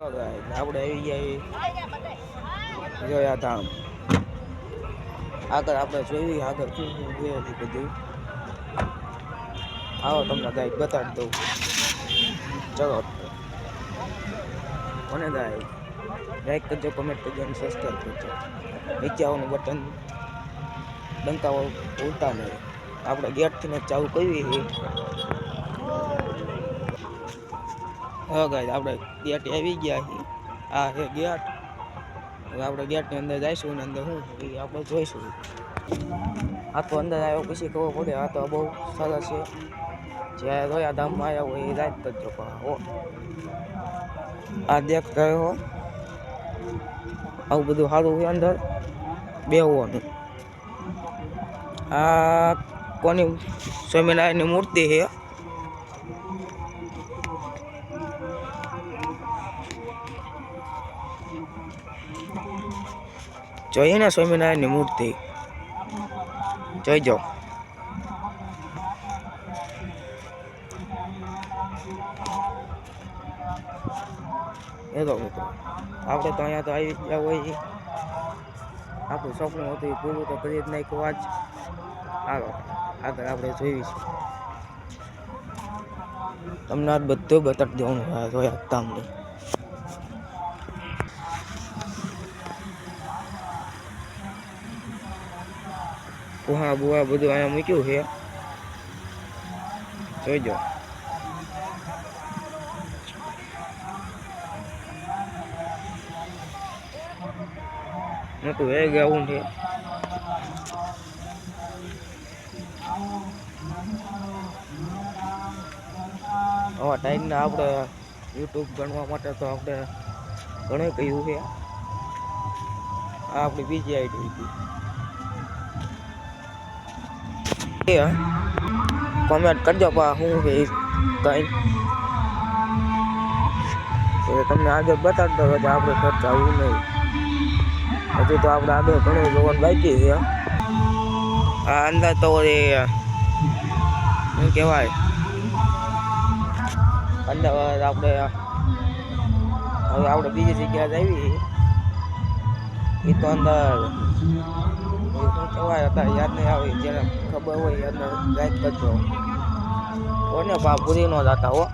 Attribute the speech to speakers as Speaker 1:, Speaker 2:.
Speaker 1: આપણે આવી ગયા જોયા ધામ આગળ આપણે જોયું આગળ શું શું છે બધું આવો તમને ગાઈડ બતાડી દઉં ચલો મને ગાઈડ લાઈક કરજો કમેન્ટ કરજો અને સબસ્ક્રાઈબ કરજો નીચે આવવાનું બટન ડંકાવાળું ભૂલતા નહીં આપણે ગેટથી ચાલુ કરવી છે હા ગાઈડ આપણે ગેટ આવી ગયા છીએ આ છે ગેટ હવે આપણે ગેટની અંદર જઈશું ને અંદર શું એ આપણે જોઈશું આ તો અંદર આવ્યો પછી ખબર પડે આ તો બહુ સરસ છે જ્યારે રોયા ધામમાં આવ્યા હોય એ રાત કરજો પણ હો આ દેખ રહ્યો આવું બધું સારું છે અંદર બેહવાનું આ કોની સ્વામિનારાયણની મૂર્તિ છે જોઈએ ને સ્વામિનારાયણની મૂર્તિ જોઈજો એ તો મિત્રો આપણે તો અહીંયા તો આવી ગયા હોય આપણું સપનું હતું એ પૂરું તો કરી જ નાખ્યું આજ આગળ આપણે જોઈશું તમને આ બધું બતાવી દેવાનું જોયા તમને કુહા બુહા બધું અહીંયા મૂક્યું છે જોઈજો મોટું એ ગ્રાઉન્ડ છે આવા ટાઈમના આપણે યુટ્યુબ ગણવા માટે તો આપણે ઘણું કહ્યું છે આ આપણી બીજી આઈડી હતી કોમેન્ટ કરજો પા શું છે કંઈ તમને આગળ બતાડતો હોય કે આપણે ખર્ચ આવું નહીં હજુ તો આપણે આગળ ઘણું જોવાનું બાકી છે આ અંદર તો એ શું કહેવાય અંદર આપણે હવે આપણે બીજી જગ્યાએ આવી એ તો અંદર શું કહેવાય હતા યાદ નહીં આવે જેને ખબર હોય અંદર રાઈટ કરજો કોને પા પૂરી ન જતા હો